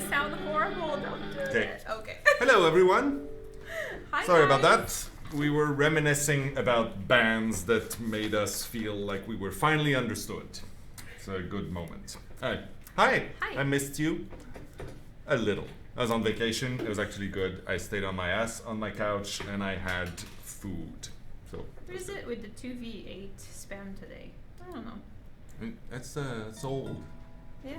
sound horrible. Don't do it. Okay. Hello, everyone. Hi, Sorry guys. about that. We were reminiscing about bands that made us feel like we were finally understood. It's a good moment. Hi. Hi. I missed you. A little. I was on vacation. It was actually good. I stayed on my ass on my couch and I had food. So. What is it with the 2v8 spam today? I don't know. It's old. Yeah.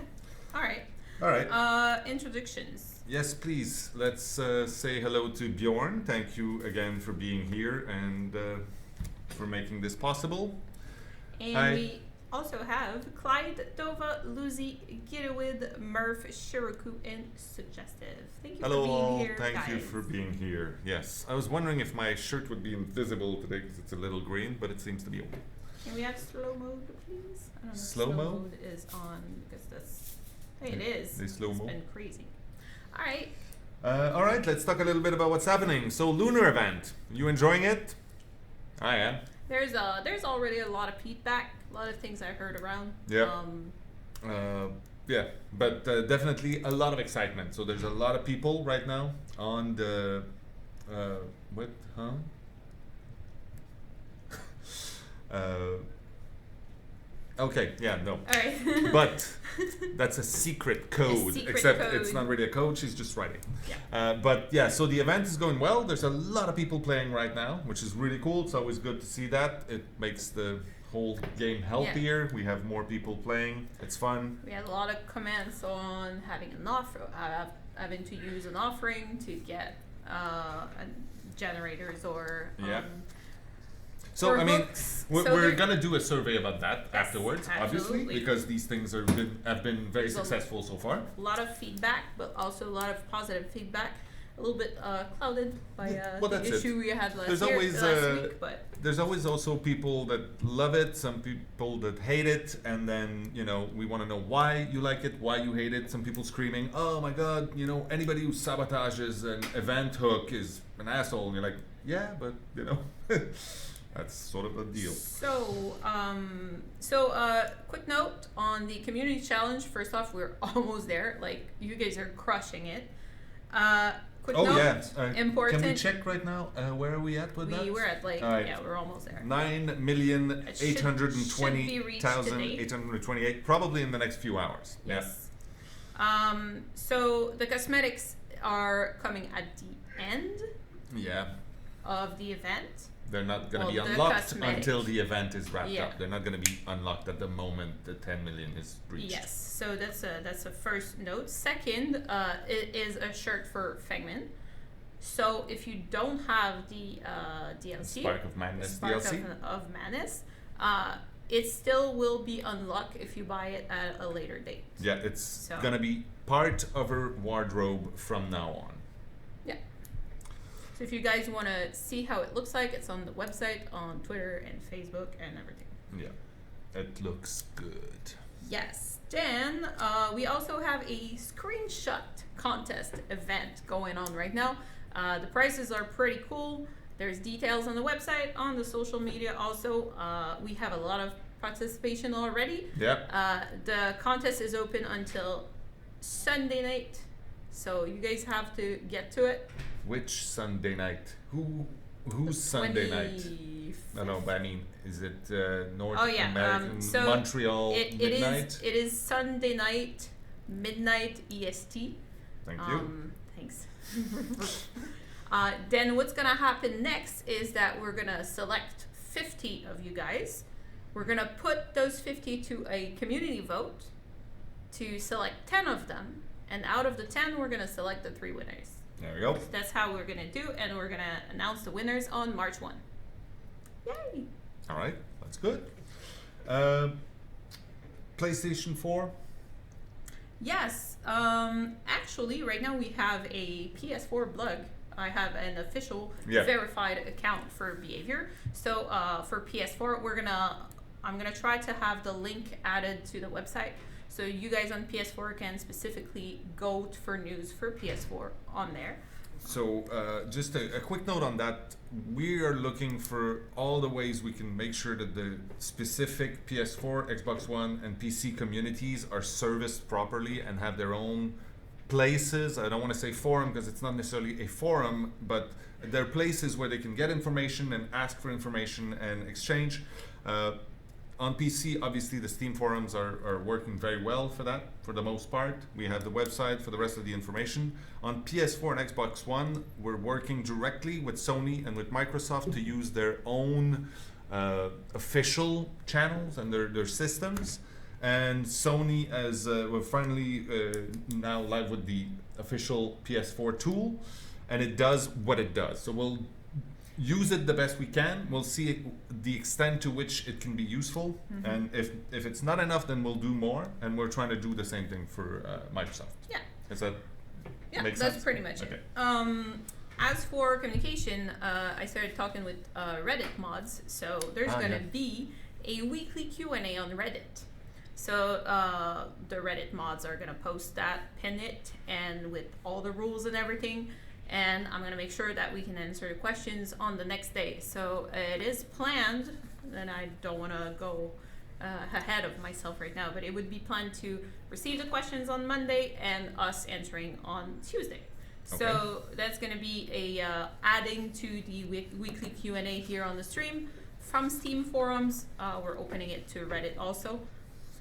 All right. All right. Introductions. Yes, please. Let's say hello to Bjorn. Thank you again for being here and for making this possible. And we also have Clyde, Dova, Lucy, Gitawid, Murph, Shiraku, and Suggestive. Thank you Hello for being all. here, Thank guys. you for being here. Yes. I was wondering if my shirt would be invisible today because it's a little green, but it seems to be okay. Can we have slow mode, please? I don't know if Slow mode? is on because that's. Hey, it is. They slow It's mo? been crazy. All right. All right, let's talk a little bit about what's happening. So, Lunar event. You enjoying it? I am. There's already a lot of feedback, a lot of things I heard around. Yeah. Yeah, but definitely a lot of excitement. So there's a lot of people right now on the what? Huh? Okay. Yeah. No. All right. But that's a secret code. secret Except code. it's not really a code. She's just writing. Yeah. But yeah, so the event is going well. There's a lot of people playing right now, which is really cool. It's always good to see that. It makes the whole game healthier. We have more people playing. It's fun. We had a lot of comments on having an offer, having to use an offering to get generators or. Yeah. So or I mean, hooks. we're, So we're there- gonna do a survey about that Yes, afterwards, obviously, absolutely. because these things have been very There's a- successful so far. A lot of feedback, but also a lot of positive feedback. A little bit clouded by Well, the that's it. issue we had last There's year, always, last week, but There's always also people that love it, some people that hate it, and then, you know, we want to know why you like it, why you hate it. Some people screaming, oh my god, you know, anybody who sabotages an event hook is an asshole. And you're like, yeah, but, you know, that's sort of a deal. So, quick note on the community challenge. First off, we're almost there. Like, you guys are crushing it. Quick Oh, note, yeah. important. Can we check right now? Where are we at with that? We were at like, All right. yeah, we're almost there. 9,820,828, probably in the next few hours. Yes. So the cosmetics are coming at the end Yeah. of the event. They're not going to Well, be the unlocked cosmetic. until the event is wrapped Yeah. up. They're not going to be unlocked at the moment the 10 million is reached. Yes. So that's a first note. Second, it is a shirt for Fengman. So if you don't have the DLC, Spark of Madness Spark DLC. of Madness, it still will be unlocked if you buy it at a later date. Yeah, it's So- going to be part of her wardrobe from now on. Yeah. So if you guys want to see how it looks like, it's on the website, on Twitter and Facebook and everything. Yeah, it looks good. Yes. Then we also have a screenshot contest event going on right now. The prices are pretty cool. There's details on the website, on the social media also. We have a lot of participation already. Yep. The contest is open until Sunday night. So you guys have to get to it. Which Sunday night? Who's Sunday night? No, but I mean, is it North Oh, yeah, American, so Montreal It midnight? is Sunday night, midnight EST. Thank you. Thanks. Then what's gonna happen next is that we're gonna select 50 of you guys. We're gonna put those 50 to a community vote to select 10 of them, and out of the 10, we're gonna select the 3 winners. There we go. That's how we're gonna do, and we're gonna announce the winners on March 1. Yay! All right, that's good. PlayStation 4. Yes. Actually, right now we have a PS4 blog. I have an official verified account for Behavior. So for PS4, I'm gonna try to have the link added to the website, so you guys on PS4 can specifically go for news for PS4 on there. So just a quick note on that. We are looking for all the ways we can make sure that the specific PS4, Xbox One, and PC communities are serviced properly and have their own places. I don't want to say forum because it's not necessarily a forum, but they're places where they can get information and ask for information and exchange. On PC, obviously, the Steam forums are working very well for that, for the most part. We have the website for the rest of the information. On PS4 and Xbox One, we're working directly with Sony and with Microsoft to use their own official channels and their systems. And Sony, as we're finally now live with the official PS4 tool, and it does what it does. So we'll use it the best we can. We'll see the extent to which it can be useful, and if it's not enough, then we'll do more. And we're trying to do the same thing for Microsoft. Yeah. Is that make that's sense? pretty much Okay. it. As for communication, I started talking with Reddit mods, so there's gonna be a weekly Q&A on Reddit. So the Reddit mods are gonna post that, pin it, and with all the rules and everything. And I'm gonna make sure that we can answer the questions on the next day. So it is planned, and I don't wanna go ahead of myself right now, but it would be planned to receive the questions on Monday and us answering on Tuesday. Okay. So that's gonna be a adding to the weekly Q&A here on the stream from Steam forums. We're opening it to Reddit also.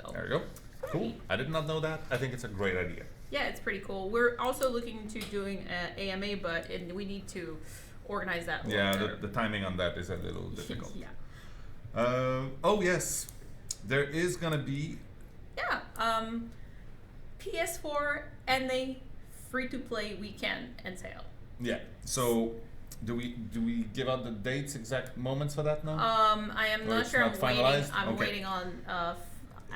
So There you go. Cool. I did not know that. I think it's a great idea. yeah, it's pretty cool. We're also looking into doing AMA, but we need to organize that. Yeah, the timing on that is a little difficult. Yeah. Oh yes, there is gonna be. Yeah. PS4 NA free-to-play weekend and sale. Yeah. So do we give out the dates, exact moments for that now? I am Or not it's sure. not finalized? I'm Okay. waiting on.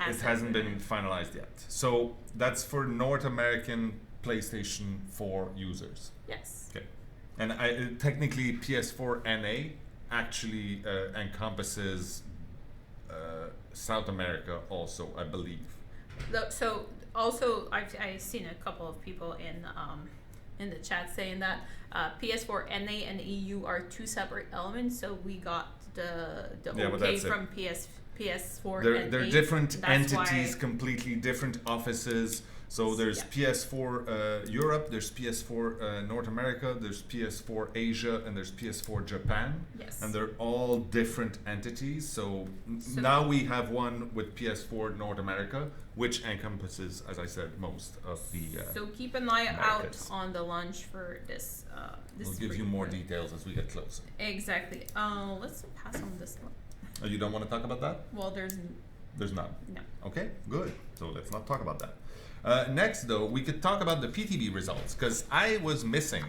It hasn't been finalized yet. So that's for North American PlayStation 4 users. Yes. Okay. And technically PS4 NA actually encompasses South America also, I believe. So also, I've seen a couple of people in the chat saying that PS4 NA and EU are two separate elements. So we got the Yeah, but okay that's it. from PS4 They're NA. different That's entities, why- completely different offices. So there's Yeah. PS4 Europe, there's PS4 North America, there's PS4 Asia, and there's PS4 Japan. Yes. And they're all different entities. So So- now we have one with PS4 North America, which encompasses, as I said, most of the. So keep an eye Americas. out on the launch for this. This We'll give you more details as we get closer. Exactly. Let's pass on this one. Oh, you don't want to talk about that? Well, There's none. no. Okay, good. So let's not talk about that. Next, though, we could talk about the Ptb results because I was missing.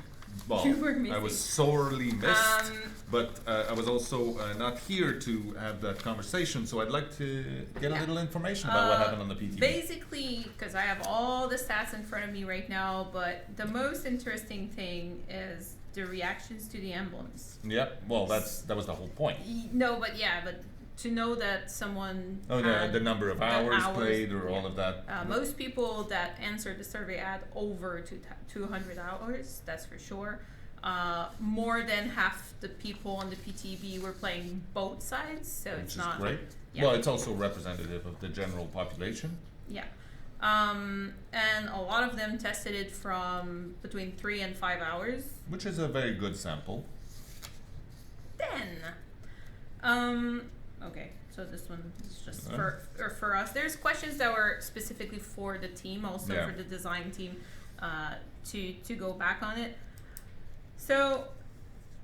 Well, You were I missing. was sorely missed, Um, but I was also not here to have that conversation. So I'd like to get a Yeah. little information about what happened on the Ptb. Basically, because I have all the stats in front of me right now, but the most interesting thing is the reactions to the emblems. Yeah. Well, that was the whole point. No, but yeah, but to know that someone Oh, had the number of the hours played or yeah. all of that. Most people that answered the survey had over 200 hours, that's for sure. More than half the people on the PTB were playing both sides, so Which it's is not. great. Yeah. Well, it's also representative of the general population. Yeah. And a lot of them tested it from between 3 and 5 hours. Which is a very good sample. Okay, so this one is just for us. There's questions that were specifically for the team, also Yeah. for the design team, to go back on it. So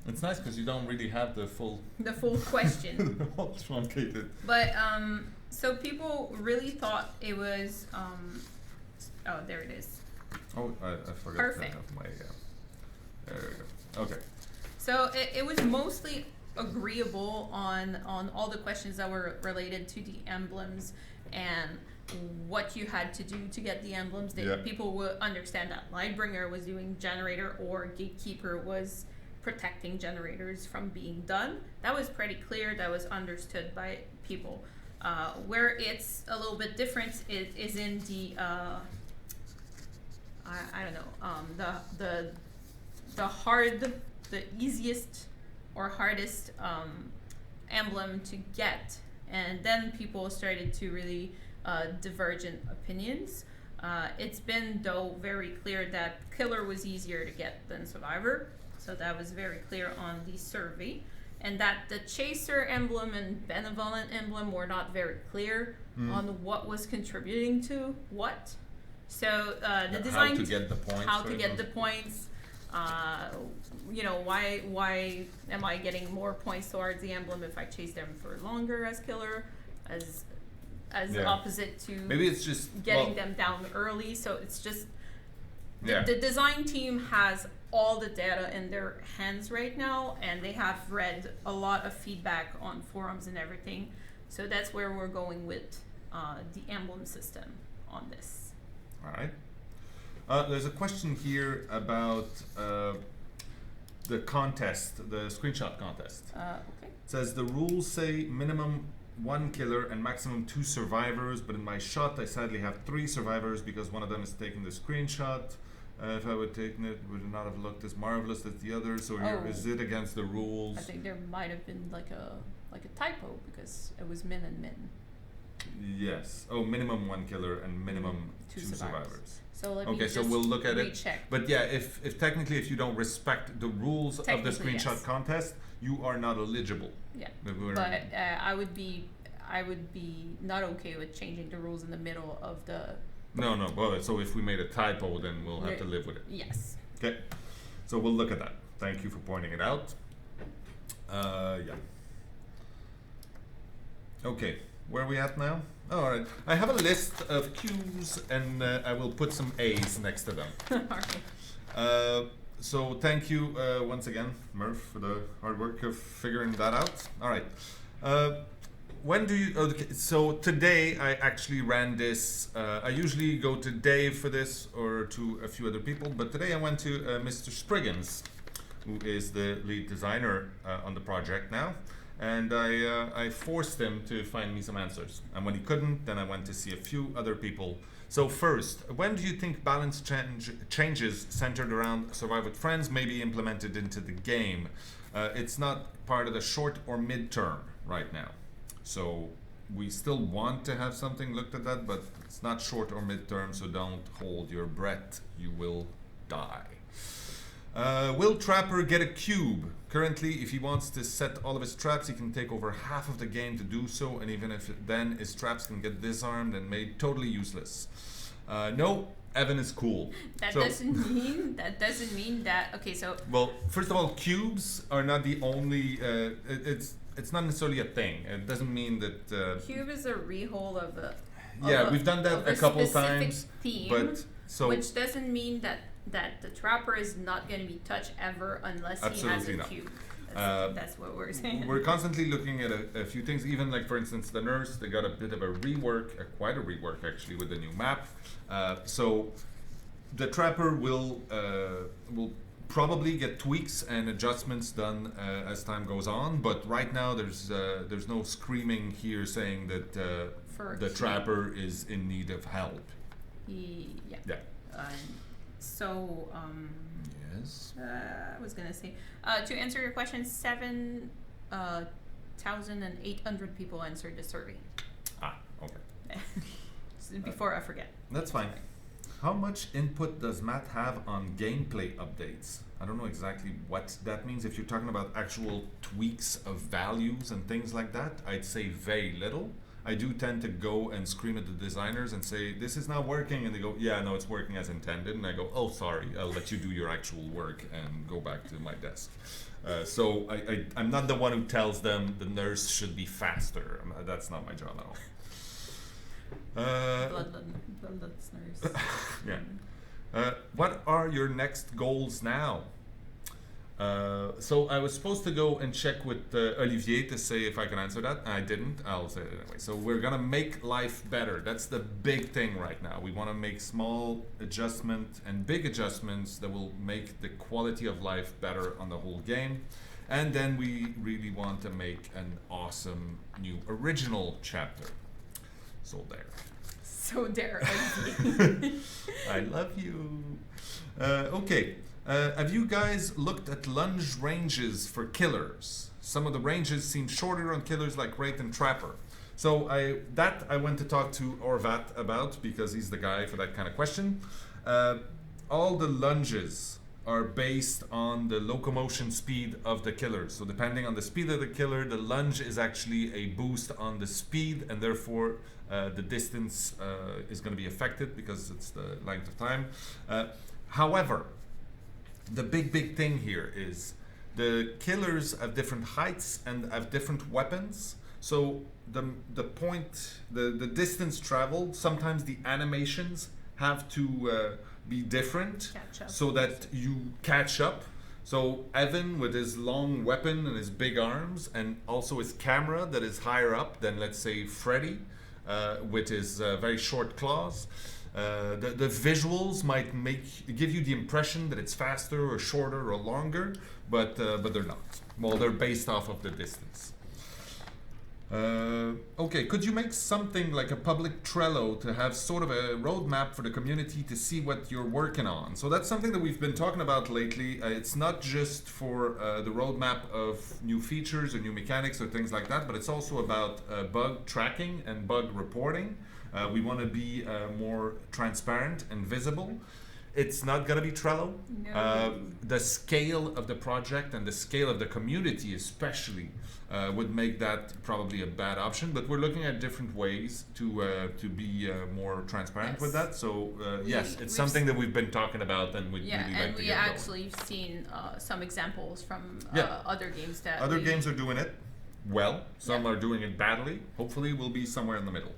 It's nice because you don't really have the full question, all truncated. but so people really thought it was. Oh, there it is. Oh, I forgot Perfect. to have my. There we go. Okay. So it was mostly agreeable on all the questions that were related to the emblems and what you had to do to get the emblems. Yeah. People would understand that Lightbringer was doing generator or Gatekeeper was protecting generators from being done. That was pretty clear. That was understood by people. Where it's a little bit different is in the I don't know, the easiest or hardest emblem to get, and then people started to really divergent opinions. It's been, though, very clear that Killer was easier to get than Survivor. So that was very clear on the survey. And that the Chaser emblem and Benevolent emblem were not very clear on what was contributing to what. So the design... How to get the points. How to get the points. You know, why am I getting more points towards the emblem if I chase them for longer as Killer? As opposite to maybe it's just getting them down early. So it's just yeah. The design team has all the data in their hands right now, and they have read a lot of feedback on forums and everything. So that's where we're going with the emblem system on this. All right. There's a question here about the contest, the screenshot contest. Okay. It says the rules say minimum 1 killer and maximum 2 survivors, but in my shot I sadly have 3 survivors because one of them is taking the screenshot. If I would taken it, would it not have looked as marvelous as the others? So is it against the rules? I think there might have been like a typo because it was min and min. Yes. Oh, minimum 1 killer and minimum 2 survivors. So let me okay, just so we'll look at recheck. it. But yeah, if technically if you don't respect the rules of the screenshot contest, you are not eligible. Yeah. But I would be not okay with changing the rules in the middle of the. No. Well, so if we made a typo, then we'll have to live with it. Yes. Okay. So we'll look at that. Thank you for pointing it out. Yeah. Okay. Where are we at now? Oh, all right. I have a list of Qs, and I will put some A's next to them. All right. So thank you once again, Murph, for the hard work of figuring that out. All right. When do you? Okay, so today I actually ran this. I usually go to Dave for this or to a few other people, but today I went to Mr. Spriggans, who is the lead designer on the project now. And I forced him to find me some answers. And when he couldn't, then I went to see a few other people. So first, when do you think balance changes centered around Survive with Friends may be implemented into the game? It's not part of the short or mid-term right now. So we still want to have something looked at that, but it's not short or mid-term, so don't hold your breath. You will die. Will Trapper get a cube? Currently, if he wants to set all of his traps, he can take over half of the game to do so, and even if then his traps can get disarmed and made totally useless. No, Evan is cool. That doesn't mean that. Okay, so. Well, first of all, cubes are not the only. It's not necessarily a thing. It doesn't mean that. Cube is a rehaul of a. Yeah, we've done that a couple times, theme, but so. Which doesn't mean that the Trapper is not going to be touched ever unless he has a cube. That's what we're saying. We're constantly looking at a few things, even like for instance the nurse, they got a bit of a rework, quite a rework actually with the new map. So the Trapper will probably get tweaks and adjustments done as time goes on, but right now there's no screaming here saying that the Trapper is in need of help. Yeah. So, yes. I was gonna say, to answer your question, 7,800 people answered the survey. Ah, okay. Before I forget. That's fine. How much input does Matt have on gameplay updates? I don't know exactly what that means. If you're talking about actual tweaks of values and things like that, I'd say very little. I do tend to go and scream at the designers and say, this is not working. And they go, yeah, no, it's working as intended. And I go, oh, sorry, I'll let you do your actual work and go back to my desk. So I'm not the one who tells them the nurse should be faster. That's not my job at all. Bloodless nurse. Yeah. What are your next goals now? So I was supposed to go and check with Olivier to say if I can answer that. I didn't. I'll say it anyway. So we're gonna make life better. That's the big thing right now. We want to make small adjustments and big adjustments that will make the quality of life better on the whole game. And then we really want to make an awesome new original chapter. So there. I love you. Okay. Have you guys looked at lunge ranges for killers? Some of the ranges seem shorter on killers like Wraith and Trapper. So I went to talk to Orvat about, because he's the guy for that kind of question. All the lunges are based on the locomotion speed of the killer. So depending on the speed of the killer, the lunge is actually a boost on the speed, and therefore the distance is going to be affected because it's the length of time. However, the big thing here is the killers have different heights and have different weapons. So the distance traveled, sometimes the animations have to be different so that you catch up. So Evan with his long weapon and his big arms, and also his camera that is higher up than, let's say, Freddy with his very short claws. The visuals might give you the impression that it's faster or shorter or longer, but they're not. Well, they're based off of the distance. Okay, could you make something like a public Trello to have sort of a roadmap for the community to see what you're working on? So that's something that we've been talking about lately. It's not just for the roadmap of new features or new mechanics or things like that, but it's also about bug tracking and bug reporting. We want to be more transparent and visible. It's not going to be Trello. No. The scale of the project and the scale of the community especially would make that probably a bad option, but we're looking at different ways to be more transparent with that. So yes, it's something that we've been talking about, and we'd really like to get going. We actually seen some examples from other games that other games are doing it well. Some are doing it badly. Hopefully we'll be somewhere in the middle.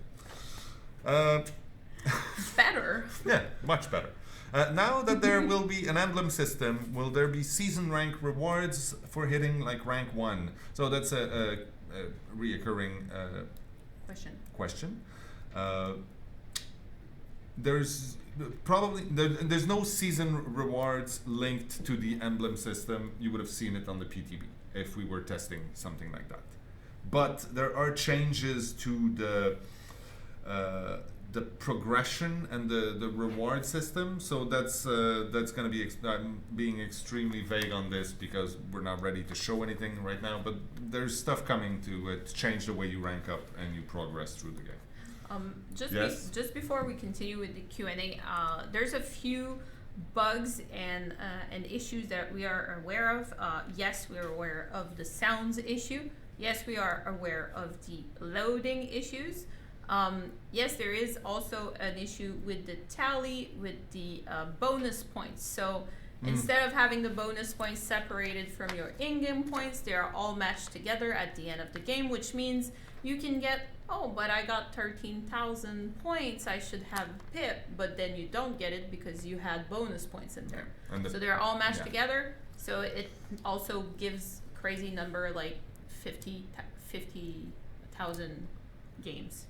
Better. Yeah, much better. Now that there will be an emblem system, will there be season rank rewards for hitting like rank 1? So that's a reoccurring question. There's probably there's no season rewards linked to the emblem system. You would have seen it on the PTB if we were testing something like that. But there are changes to the progression and the reward system. So that's going to be I'm being extremely vague on this because we're not ready to show anything right now, but there's stuff coming to change the way you rank up and you progress through the game. Just before we continue with the Q&A, there's a few bugs and issues that we are aware of. Yes, we are aware of the sounds issue. Yes, we are aware of the loading issues. Yes, there is also an issue with the tally with the bonus points. So instead of having the bonus points separated from your in-game points, they are all matched together at the end of the game, which means you can get, but I got 13,000 points, I should have pip, but then you don't get it because you had bonus points in there. So they're all matched together. So it also gives crazy number like 50,000 games.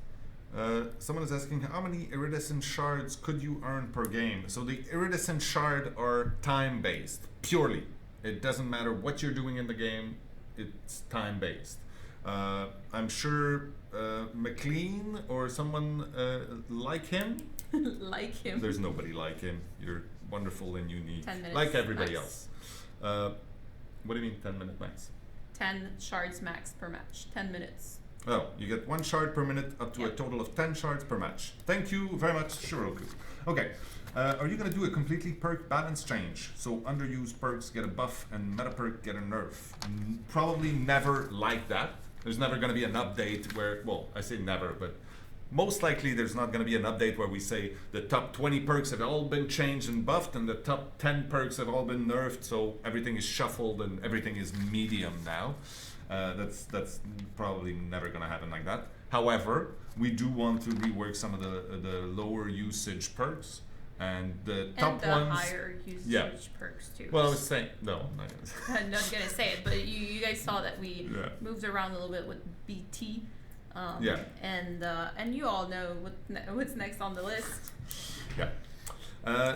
Someone is asking how many iridescent shards could you earn per game? So the iridescent shard are time based purely. It doesn't matter what you're doing in the game, it's time based. I'm sure McLean or someone like him. Like him. There's nobody like him. You're wonderful and unique, 10 minutes like everybody max. else. What do you mean 10-minute max? 10 shards max per match. 10 minutes. Oh, you get 1 shard per minute up to a total of 10 shards per match. Thank you very much, Soooooooo. Okay, are you going to do a completely perk balance change? So underused perks get a buff and meta perk get a nerf? Probably never like that. There's never going to be an update where, well, I say never, but most likely there's not going to be an update where we say the top 20 perks have all been changed and buffed and the top 10 perks have all been nerfed, so everything is shuffled and everything is medium now. That's probably never going to happen like that. However, we do want to rework some of the lower usage perks and the top ones. And the higher usage perks too. Well, I was saying, no, I'm not I'm not going to say it, but you guys saw that we moved around a little bit with BT. And you all know what's next on the list. Yeah.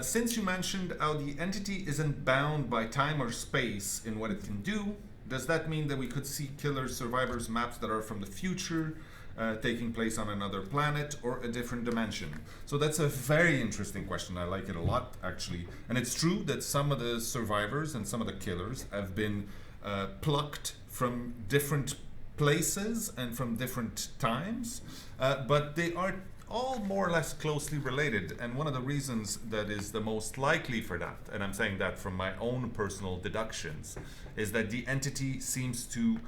Since you mentioned how the entity isn't bound by time or space in what it can do, does that mean that we could see killer survivors maps that are from the future, taking place on another planet or a different dimension? So that's a very interesting question. I like it a lot, actually. And it's true that some of the survivors and some of the killers have been plucked from different places and from different times, but they are all more or less closely related. And one of the reasons that is the most likely for that, and I'm saying that from my own personal deductions, is that the entity seems to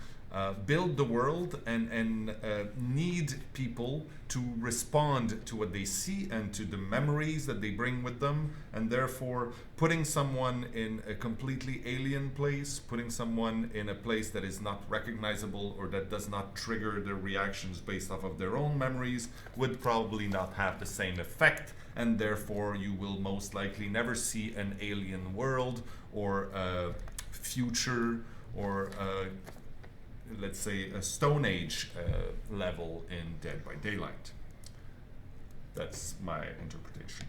build the world and need people to respond to what they see and to the memories that they bring with them, and therefore putting someone in a completely alien place, putting someone in a place that is not recognizable or that does not trigger their reactions based off of their own memories would probably not have the same effect, and therefore you will most likely never see an alien world or a future or let's say a Stone Age level in Dead by Daylight. That's my interpretation.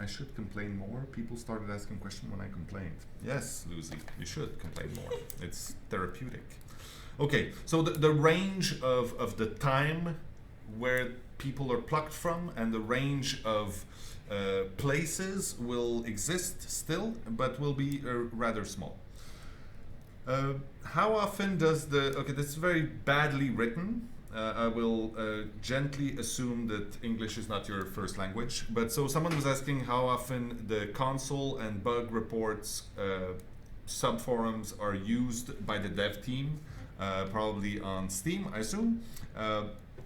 I should complain more. People started asking questions when I complained. Yes, Lucy, you should complain more. It's therapeutic. Okay, so the range of the time where people are plucked from and the range of places will exist still, but will be rather small. How often does the... Okay, this is very badly written. I will gently assume that English is not your first language. But so someone was asking how often the console and bug reports subforums are used by the dev team, probably on Steam, I assume.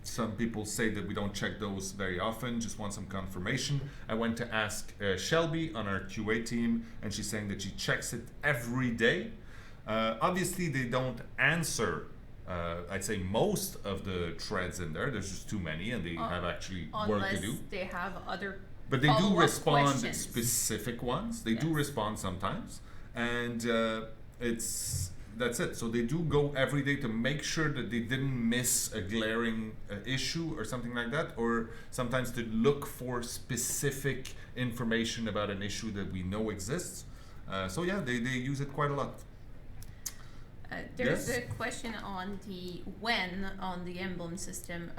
Some people say that we don't check those very often, just want some confirmation. I went to ask Shelby on our QA team, and she's saying that she checks it every day. Obviously, they don't answer, I'd say, most of the threads in there. There's just too many, and they have actually work to do. Unless they have other But they do respond questions. specific ones. They do respond sometimes, and that's it. So they do go every day to make sure that they didn't miss a glaring issue or something like that, or sometimes to look for specific information about an issue that we know exists. So yeah, they use it quite a lot. There's Yes? a question on the when on the emblem system.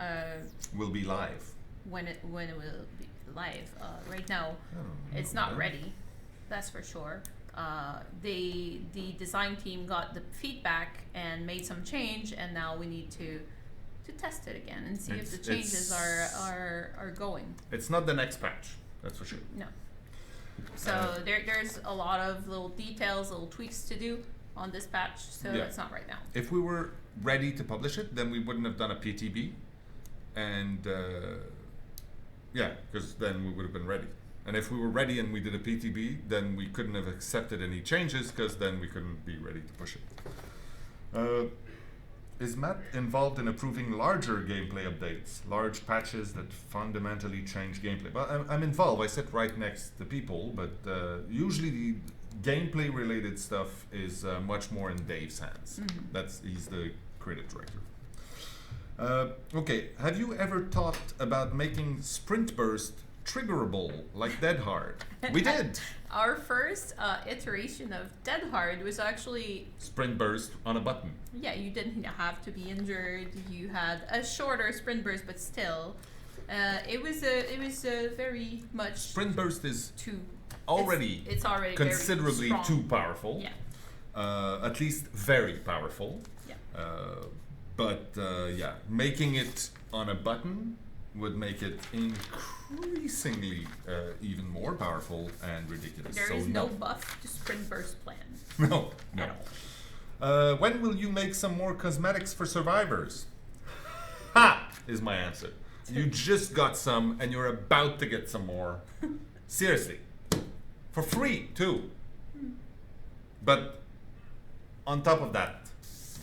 Will be live. When it will be live. Right now, Oh, it's not ready. That's for sure. The design team got the feedback and made some change, and now we need to test it again and see if the changes are going. It's not the next patch, that's for sure. No. So there's a lot of little details, little tweaks to do on this patch, so it's not right now. If we were ready to publish it, then we wouldn't have done a PTB, and because then we would have been ready. And if we were ready and we did a PTB, then we couldn't have accepted any changes, because then we couldn't be ready to push it. Is Matt involved in approving larger gameplay updates, large patches that fundamentally change gameplay? Well, I'm involved. I sit right next to people, but usually the gameplay related stuff is much more in Dave's hands. Mm-hmm. He's the creative director. Okay, have you ever thought about making Sprint Burst triggerable like Dead Hard? We did. Our first iteration of Dead Hard was actually Sprint Burst on a button. Yeah, you didn't have to be injured. You had a shorter sprint burst, but still, it was a very much Sprint Burst is too already it's already considerably very strong. too powerful. Yeah. At least very powerful. Yeah. Making it on a button would make it increasingly even more powerful and ridiculous. There is no buff to sprint burst plan. No. At all. When will you make some more cosmetics for survivors? Ha! Is my answer. You just got some and you're about to get some more. Seriously. For free, too. But on top of that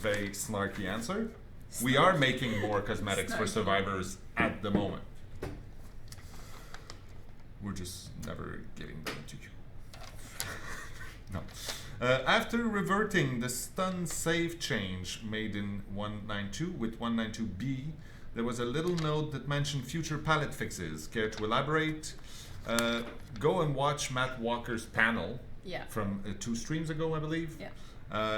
very snarky answer, we are making more cosmetics for survivors at the moment. We're just never giving them to you. No. After reverting the stun save change made in 192 with 192B, there was a little note that mentioned future palette fixes. Care to elaborate? Go and watch Matt Walker's panel from 2 streams ago, I believe. Yeah.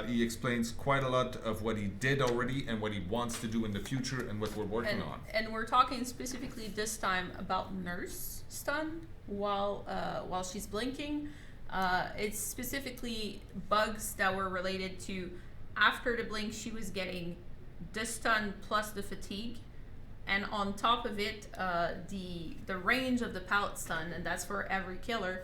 He explains quite a lot of what he did already and what he wants to do in the future and what we're working on. And we're talking specifically this time about Nurse stun while she's blinking. It's specifically bugs that were related to after the blink, she was getting the stun plus the fatigue, and on top of it, the range of the pallet stun, and that's for every killer,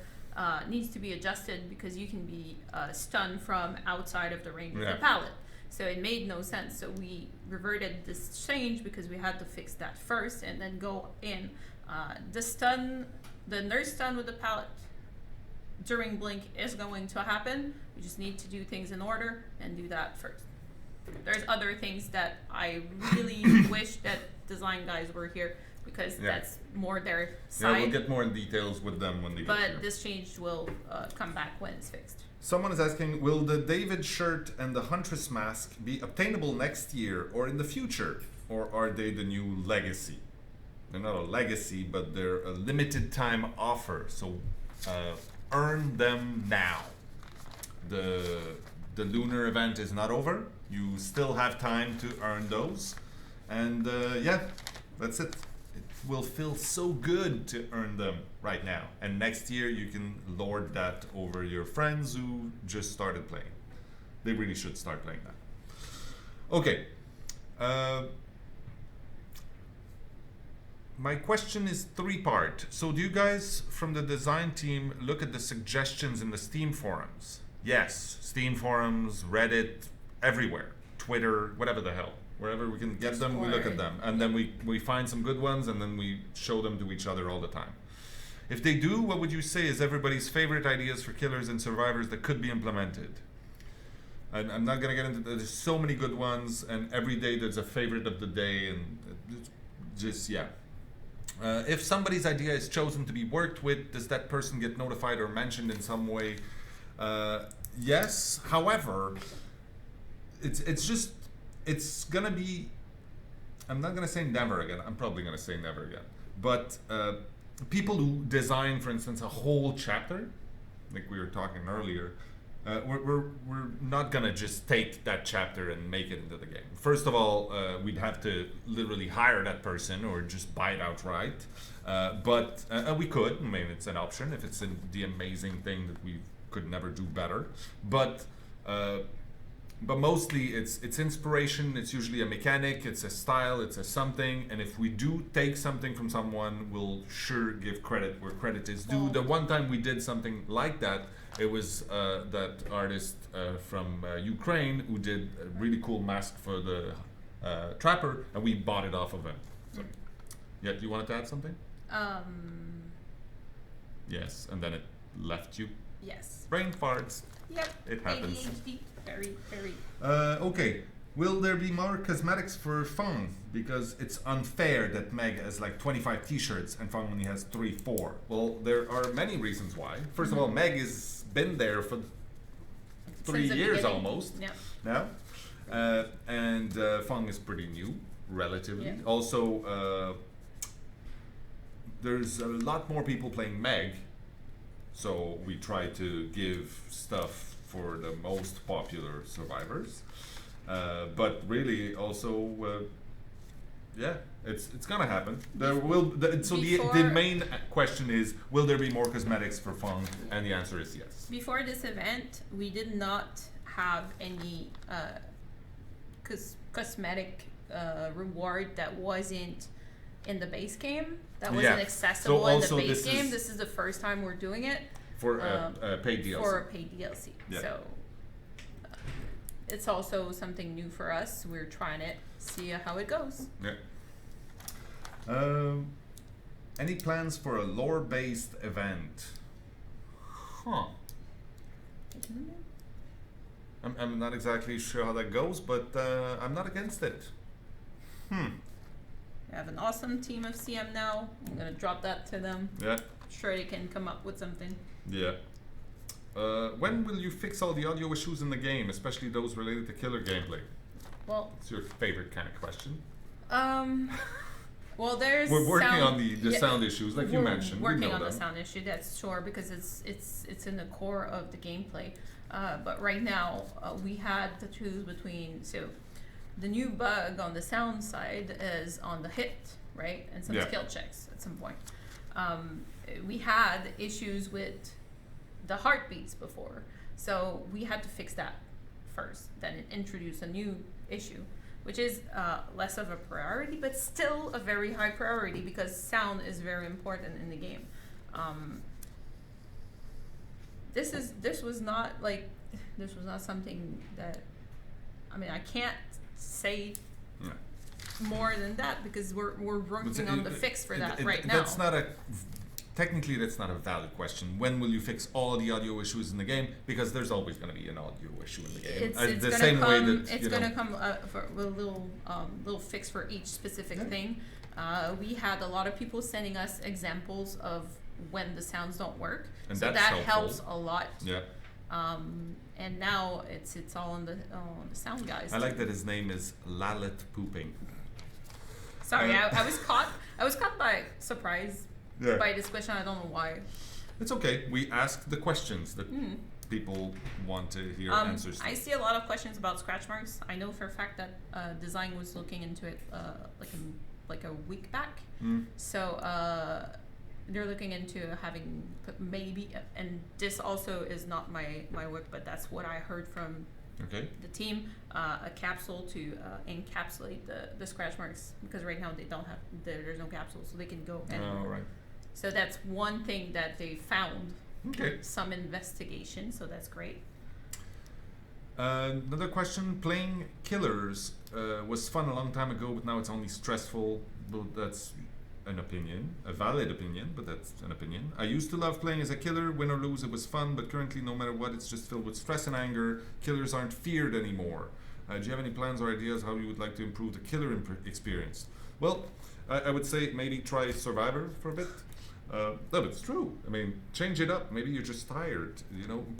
needs to be adjusted because you can be stunned from outside of the range of the pallet. So it made no sense. So we reverted this change because we had to fix that first and then go in. The nurse stun with the pallet during blink is going to happen. We just need to do things in order and do that first. There's other things that I really wish that design guys were here because that's more their side. Yeah, we'll get more in details with them when they get here. But this change will come back when it's fixed. Someone is asking, will the David shirt and the Huntress mask be obtainable next year or in the future? Or are they the new legacy? They're not a legacy, but they're a limited time offer. So earn them now. The lunar event is not over. You still have time to earn those. And that's it. It will feel so good to earn them right now. And next year you can lord that over your friends who just started playing. They really should start playing that. Okay. My question is three-part. So do you guys from the design team look at the suggestions in the Steam forums? Yes, Steam forums, Reddit, everywhere. Twitter, whatever the hell. Wherever we can get them, we look at them. And then we find some good ones and then we show them to each other all the time. If they do, what would you say is everybody's favorite ideas for killers and survivors that could be implemented? And I'm not going to get into there's so many good ones, and every day there's a favorite of the day, and just, yeah. If somebody's idea is chosen to be worked with, does that person get notified or mentioned in some way? Yes. However, it's gonna be. I'm not gonna say never again. I'm probably gonna say never again. But people who design, for instance, a whole chapter, like we were talking earlier, we're not gonna just take that chapter and make it into the game. First of all, we'd have to literally hire that person or just buy it outright. But we could. I mean, it's an option if it's the amazing thing that we could never do better. But mostly it's inspiration. It's usually a mechanic. It's a style. It's a something. And if we do take something from someone, we'll sure give credit where credit is due. The one time we did something like that, it was that artist from Ukraine who did a really cool mask for the Trapper, and we bought it off of him. So, yeah, you wanted to add something? Yes, and then it left you. Yes. Brain farts. Yep. It happens. ADHD. Very, very. Okay. Will there be more cosmetics for Fang? Because it's unfair that Meg has like 25 t-shirts and Fang only has 3-4. Well, there are many reasons why. First of all, Meg has been there for 3 years almost now. And Fang is pretty new, relatively. Yeah. Also, there's a lot more people playing Meg, so we try to give stuff for the most popular survivors. But really, also, yeah, it's gonna happen. There will. The main question is, will there be more cosmetics for Fang? And the answer is yes. Before this event, we did not have any cosmetic reward that wasn't in the base game. That wasn't accessible in the base game. This is the first time we're doing it for paid DLC. For a paid DLC. Yeah. So. It's also something new for us. We're trying it, see how it goes. Yeah. Any plans for a lore-based event? Huh. I'm not exactly sure how that goes, but I'm not against it. We have an awesome team of CM now. I'm gonna drop that to them. Yeah. Sure they can come up with something. Yeah. When will you fix all the audio issues in the game, especially those related to killer gameplay? Well, it's your favorite kind of question. Well, there's we're working on the sound issues, like you mentioned. Working on the sound issue, that's sure, because it's in the core of the gameplay. But right now, we had to choose between the new bug on the sound side is on the hit, right, and some skill checks at some point. We had issues with the heartbeats before. So we had to fix that first, then introduce a new issue, which is less of a priority, but still a very high priority because sound is very important in the game. This was not something that, I mean, I can't say more than that because we're working on the fix for that right now. Technically, that's not a valid question. When will you fix all the audio issues in the game? Because there's always going to be an audio issue in the game. It's going to come for a little fix for each specific thing. We had a lot of people sending us examples of when the sounds don't work, and so that helps a lot. Yeah. And now it's all on the sound guys. I like that his name is Lalet Pooping. Sorry, I was caught by surprise. Yeah. By this question, I don't know why. It's okay. We asked the questions that people want to hear answers to. I see a lot of questions about scratch marks. I know for a fact that Design was looking into it like a week back. So they're looking into having maybe, and this also is not my work, but that's what I heard from the team, a capsule to encapsulate the scratch marks, because right now they don't have, there's no capsule, so they can go anywhere. Oh, right. So that's one thing that they found. Okay. Some investigation, so that's great. Another question: playing killers was fun a long time ago, but now it's only stressful. But that's an opinion, a valid opinion, but that's an opinion. I used to love playing as a killer. Win or lose, it was fun, but currently, no matter what, it's just filled with stress and anger. Killers aren't feared anymore. Do you have any plans or ideas how you would like to improve the killer experience? Well, I would say maybe try Survivor for a bit. No, but it's true. I mean, change it up. Maybe you're just tired,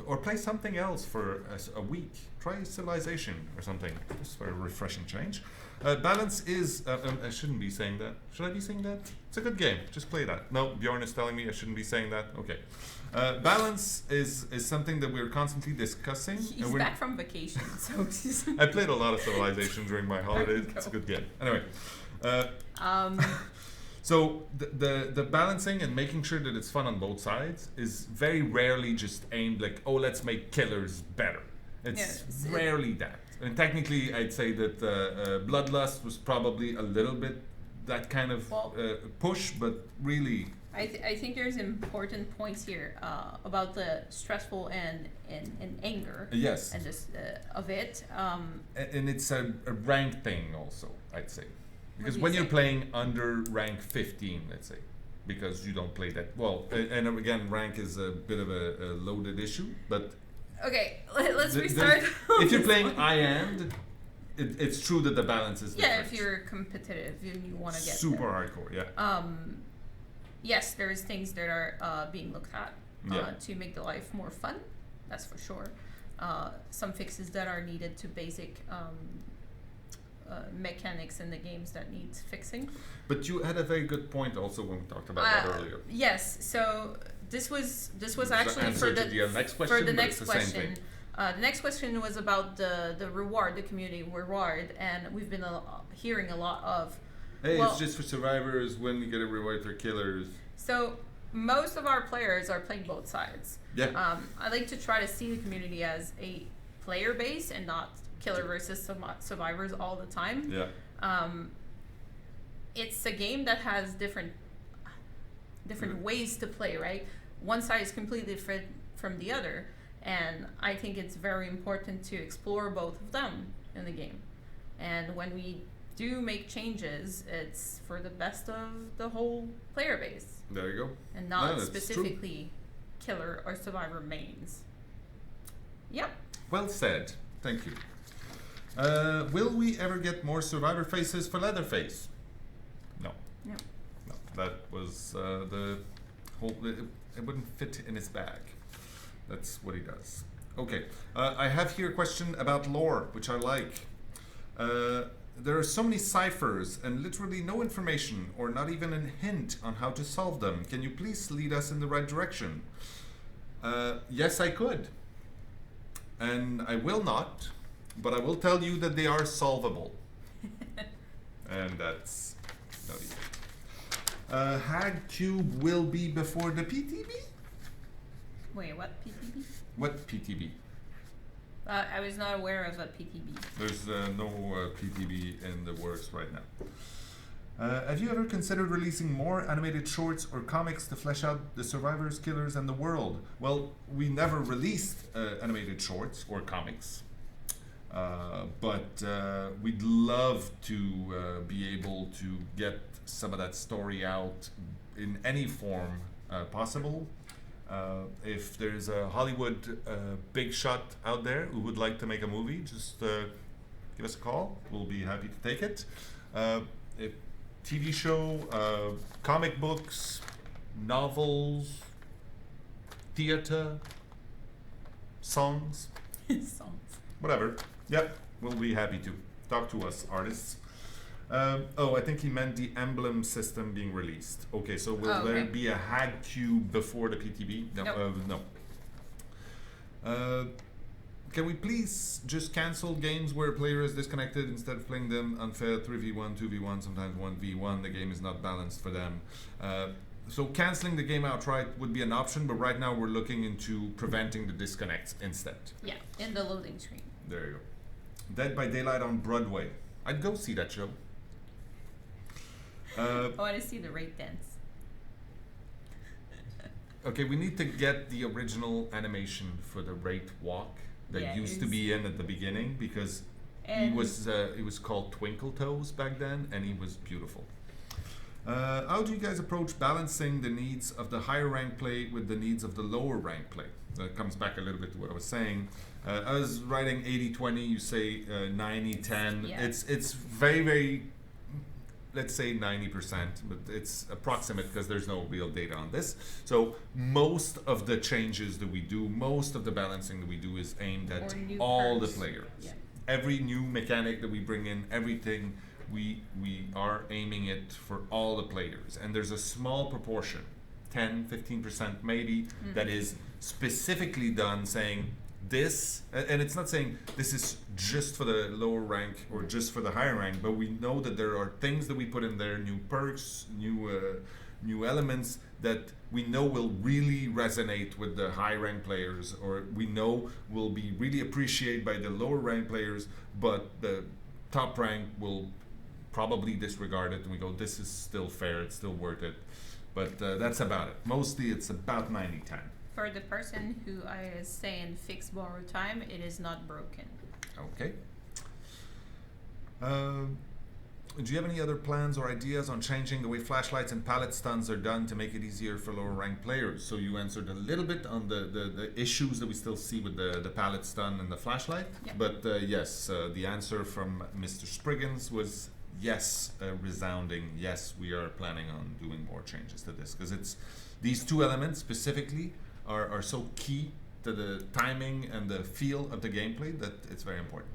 or play something else for a week. Try Civilization or something, just for a refreshing change. Balance is, I shouldn't be saying that. Should I be saying that? It's a good game. Just play that. No, Bjorn is telling me I shouldn't be saying that. Okay. Balance is something that we're constantly discussing. He's back from vacation, so I played a lot of Civilization during my holidays. It's a good game. Anyway. So the balancing and making sure that it's fun on both sides is very rarely just aimed like, oh, let's make killers better. It's rarely that. And technically, I'd say that Bloodlust was probably a little bit that kind of push, but really... I think there's important points here about the stressful and anger. Yes. And this of it. And it's a rank thing also, I'd say. Because when you're playing under rank 15, let's say, because you don't play that well, and again, rank is a bit of a loaded issue, but... Okay, let's restart. If you're playing high-end, it's true that the balance is different. Yeah, if you're competitive and you want to get super hardcore, yeah. Yes, there's things that are being looked at to make the life more fun, that's for sure. Some fixes that are needed to basic... mechanics in the games that needs fixing. But you had a very good point also when we talked about that earlier. Yes, so this was actually for the next question. The next question was about the reward, the community reward, and we've been hearing a lot of. Hey, it's just for survivors when you get a reward for killers. So most of our players are playing both sides. Yeah. I like to try to see the community as a player base and not killer versus survivors all the time. Yeah. It's a game that has different ways to play, right? One side is completely different from the other, and I think it's very important to explore both of them in the game. And when we do make changes, it's for the best of the whole player base. There you go. And not specifically killer or survivor mains. Yep. Well said. Thank you. Will we ever get more survivor faces for Leatherface? No. No. No. That was the whole... It wouldn't fit in his bag. That's what he does. Okay. I have here a question about lore, which I like. There are so many ciphers and literally no information or not even a hint on how to solve them. Can you please lead us in the right direction? Yes, I could. And I will not. But I will tell you that they are solvable. And that's not easy. Hag Cube will be before the PTB? Wait, what PTB? What PTB? I was not aware of a PTB. There's no PTB in the works right now. Have you ever considered releasing more animated shorts or comics to flesh out the survivors, killers, and the world? Well, we never released animated shorts or comics, but we'd love to be able to get some of that story out in any form possible. If there's a Hollywood big shot out there who would like to make a movie, just give us a call. We'll be happy to take it. If TV show, comic books, novels, theater, songs, whatever. Yep, we'll be happy to. Talk to us, artists. Oh, I think he meant the emblem system being released. Okay, so will there be a hag cube before the PTB? No. Nope. No. Can we please just cancel games where a player is disconnected instead of playing them unfair 3v1, 2v1, sometimes 1v1? The game is not balanced for them. So canceling the game outright would be an option, but right now we're looking into preventing the disconnects instead. Yeah, in the loading screen. There you go. Dead by Daylight on Broadway. I'd go see that show. I want to see the rape dance. Okay, we need to get the original animation for the rape walk that used to be in at the beginning, because he was called Twinkle Toes back then, and he was beautiful. How do you guys approach balancing the needs of the higher rank play with the needs of the lower rank play? That comes back a little bit to what I was saying. I was writing 80-20, you say 90-10. Yeah. It's very, very, let's say 90%, but it's approximate because there's no real data on this. So most of the changes that we do, most of the balancing that we do is aimed at all the players. Yeah. Every new mechanic that we bring in, everything, we are aiming it for all the players. And there's a small proportion, 10-15% maybe, that is specifically done saying this, and it's not saying this is just for the lower rank or just for the higher rank, but we know that there are things that we put in there, new perks, new elements that we know will really resonate with the high rank players, or we know will be really appreciated by the lower rank players, but the top rank will probably disregard it, and we go, this is still fair, it's still worth it. But that's about it. Mostly it's about 90-10. For the person who is saying fixed borrow time, it is not broken. Okay. Do you have any other plans or ideas on changing the way flashlights and pallet stuns are done to make it easier for lower ranked players? So you answered a little bit on the issues that we still see with the pallet stun and the flashlight. Yep. But yes, the answer from Mr. Spriggans was yes, resounding yes, we are planning on doing more changes to this, because it's these two elements specifically are so key to the timing and the feel of the gameplay that it's very important.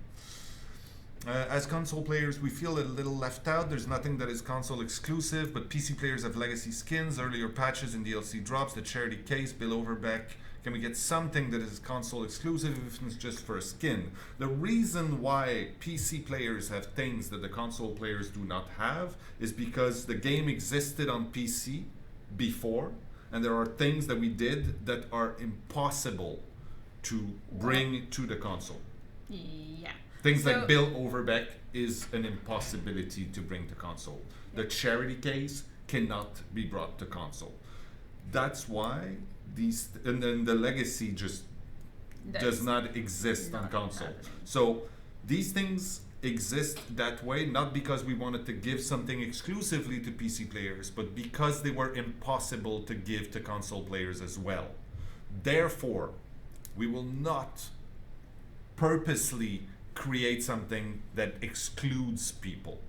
As console players, we feel a little left out. There's nothing that is console exclusive, but PC players have legacy skins, earlier patches and DLC drops, the charity case, Bill Overbeck. Can we get something that is console exclusive if it's just for a skin? The reason why PC players have things that the console players do not have is because the game existed on PC before, and there are things that we did that are impossible to bring to the console. Yeah. Things like Bill Overbeck is an impossibility to bring to console. The charity case cannot be brought to console. That's why these, and then the legacy just does not exist on console. So these things exist that way, not because we wanted to give something exclusively to PC players, but because they were impossible to give to console players as well. Therefore, we will not purposely create something that excludes people.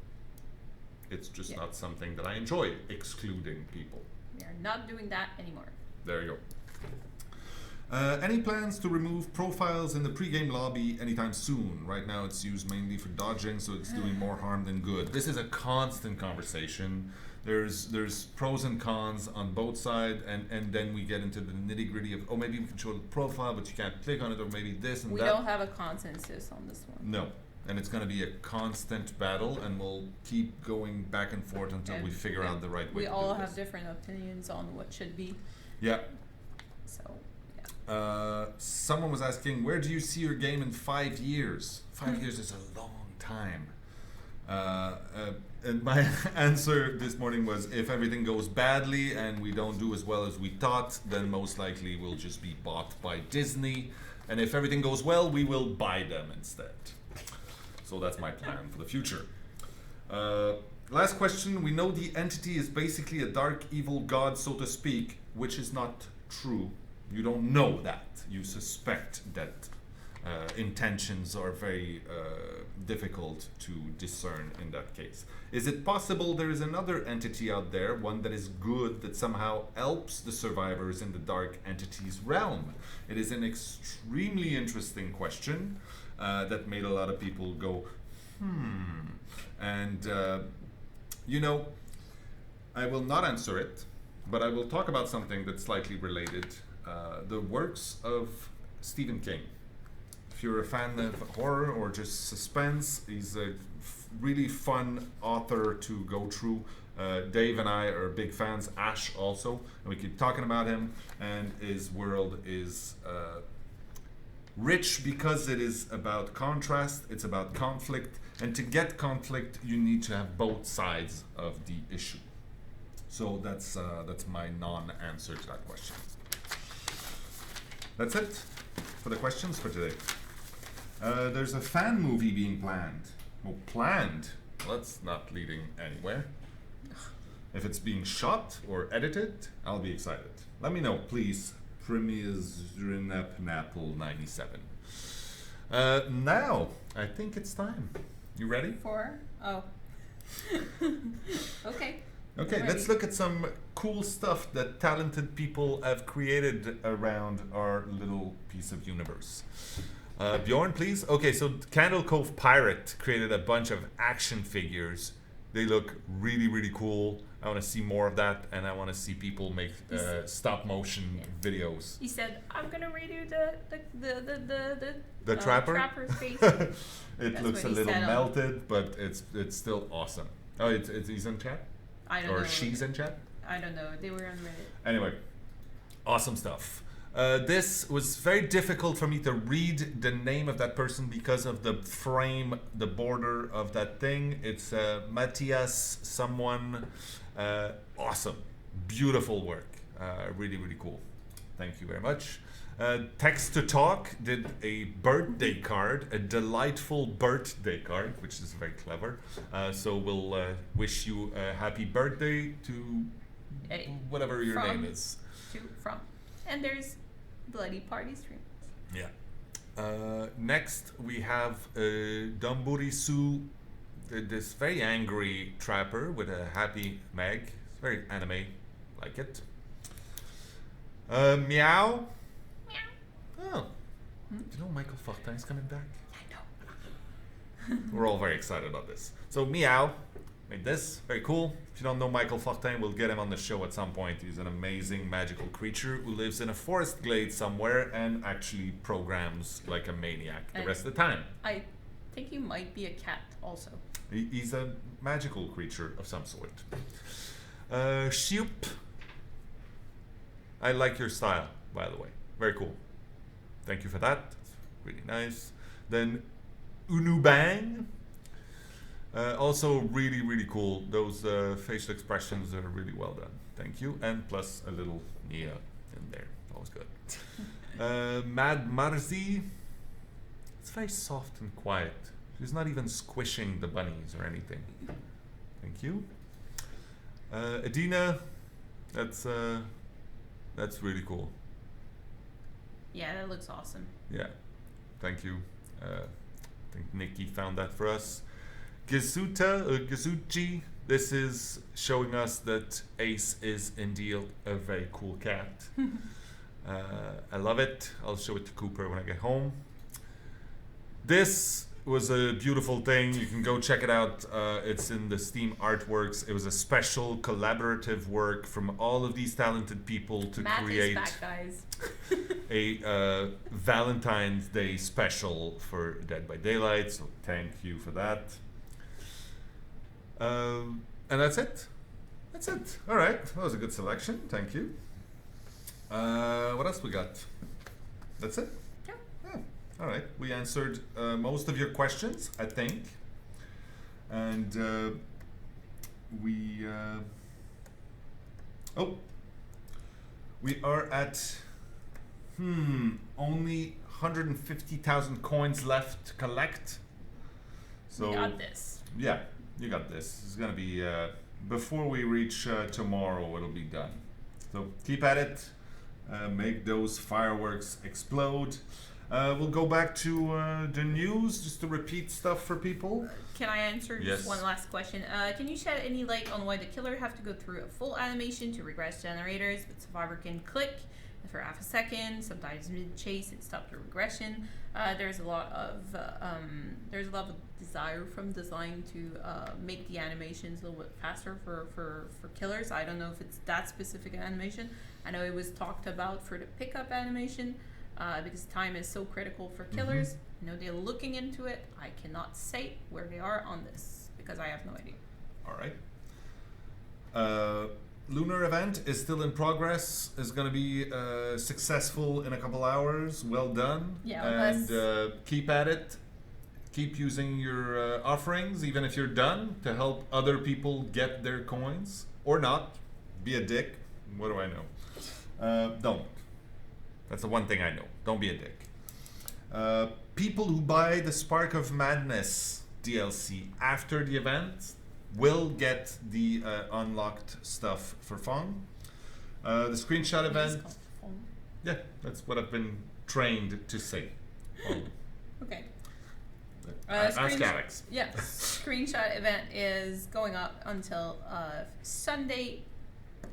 It's just not something that I enjoy, excluding people. We are not doing that anymore. There you go. Any plans to remove profiles in the pregame lobby anytime soon? Right now it's used mainly for dodging, so it's doing more harm than good. This is a constant conversation. There's pros and cons on both sides, and then we get into the nitty gritty of, oh, maybe we can show the profile, but you can't click on it, or maybe this and that. We don't have a consensus on this one. No, and it's going to be a constant battle, and we'll keep going back and forth until we figure out the right way to do this. We all have different opinions on what should be. Yeah. So, Someone was asking, where do you see your game in 5 years? 5 years is a long time. And my answer this morning was, if everything goes badly and we don't do as well as we thought, then most likely we'll just be bought by Disney. And if everything goes well, we will buy them instead. So that's my plan for the future. Last question. We know the entity is basically a dark evil god, so to speak, which is not true. You don't know that. You suspect that intentions are very difficult to discern in that case. Is it possible there is another entity out there, one that is good, that somehow helps the survivors in the dark entity's realm? It is an extremely interesting question that made a lot of people go, And, you know, I will not answer it, but I will talk about something that's slightly related. The works of Stephen King. If you're a fan of horror or just suspense, he's a really fun author to go through. Dave and I are big fans, Ash also, and we keep talking about him, and his world is rich because it is about contrast, it's about conflict, and to get conflict, you need to have both sides of the issue. So that's my non-answer to that question. That's it for the questions for today. There's a fan movie being planned. Well, planned? Well, that's not leading anywhere. If it's being shot or edited, I'll be excited. Let me know, please. Premiers Napple 97. Now, I think it's time. You ready? Oh. Okay. Okay, let's look at some cool stuff that talented people have created around our little piece of universe. Bjorn, please. Okay, so Candle Cove Pirate created a bunch of action figures. They look really, really cool. I want to see more of that, and I want to see people make stop motion videos. He said, "I'm gonna redo the trapper's face." It looks a little melted, but it's still awesome. Oh, he's in chat. I don't know. Or she's in chat. I don't know. They were on Reddit. Anyway, awesome stuff. This was very difficult for me to read the name of that person because of the frame, the border of that thing. It's Matthias someone. Awesome. Beautiful work. Really, really cool. Thank you very much. Text to Talk did a birthday card, a delightful birthday card, which is very clever. So we'll wish you a happy birthday to whatever your name is. From. And there's Bloody Party Stream. Yeah. Next we have Damburisu, this very angry trapper with a happy Meg. It's very anime, like it. Meow. Oh. Do you know Michael Fortin's coming back? I know. We're all very excited about this. So Meow made this. Very cool. If you don't know Michael Fortin, we'll get him on the show at some point. He's an amazing magical creature who lives in a forest glade somewhere and actually programs like a maniac the rest of the time. I think he might be a cat also. He's a magical creature of some sort. Shoop. I like your style, by the way. Very cool. Thank you for that. It's really nice. Then Unubang. Also really, really cool. Those facial expressions are really well done. Thank you. And plus a little Nia in there. Always good. Mad Marzi. It's very soft and quiet. She's not even squishing the bunnies or anything. Thank you. Adina. That's really cool. Yeah, that looks awesome. Yeah, thank you. I think Nikki found that for us. Gizuchi, this is showing us that Ace is indeed a very cool cat. I love it. I'll show it to Cooper when I get home. This was a beautiful thing. You can go check it out. It's in the Steam Artworks. It was a special collaborative work from all of these talented people to create Matt is back, guys. a Valentine's Day special for Dead by Daylight. So thank you for that. And that's it. That's it. All right. That was a good selection. Thank you. What else we got? That's it? Yeah. Yeah. All right. We answered most of your questions, I think. And we are at only 150,000 coins left to collect. So we got this. Yeah, you got this. It's gonna be before we reach tomorrow. It'll be done. So keep at it. Make those fireworks explode. We'll go back to the news just to repeat stuff for people. Can I answer Yes. just one last question? Can you shed any light on why the killer have to go through a full animation to regress generators, but survivor can click for half a second? Sometimes mid-chase it stops the regression. There's a lot of desire from design to make the animations a little bit faster for killers. I don't know if it's that specific animation. I know it was talked about for the pickup animation. Because time is so critical for killers. I know they're looking into it. I cannot say where they are on this because I have no idea. All right. Lunar event is still in progress. Is going to be successful in a couple hours. Well done. Yeah. And keep at it. Keep using your offerings, even if you're done, to help other people get their coins or not. Be a dick. What do I know? Don't. That's the one thing I know. Don't be a dick. People who buy the Spark of Madness DLC after the event will get the unlocked stuff for fun. The screenshot event. Yeah, that's what I've been trained to say. Okay. Ask Alex. Yeah. Screenshot event is going up until Sunday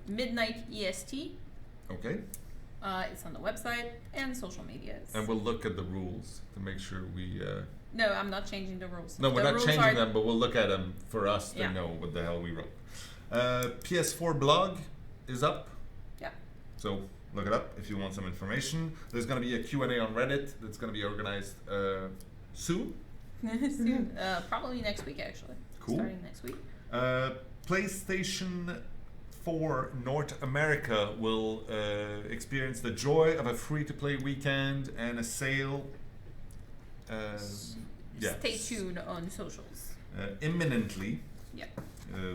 midnight EST. Okay. It's on the website and social media. And we'll look at the rules to make sure we... No, I'm not changing the rules. No, we're the not rules changing them, but we'll look at them for us to Yeah. know what the hell we wrote. PS4 blog is up. Yeah. So look it up if you want some information. There's going to be a Q&A on Reddit that's going to be organized soon. Soon. Probably next week, actually. Cool. Starting next week. PlayStation 4 North America will experience the joy of a free-to-play weekend and a sale. Stay tuned on socials. Imminently. Yeah.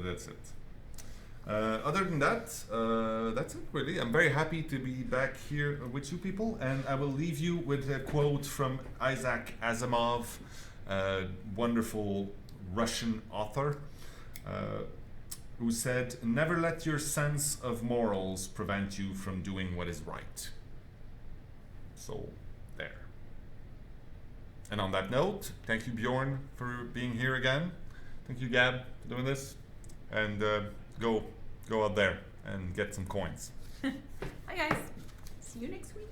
That's it. Other than that, that's it really. I'm very happy to be back here with you people, and I will leave you with a quote from Isaac Asimov, wonderful Russian author, who said, "Never let your sense of morals prevent you from doing what is right." So, there. And on that note, thank you Bjorn for being here again. Thank you Gab for doing this. And go out there and get some coins. Hi guys. See you next week.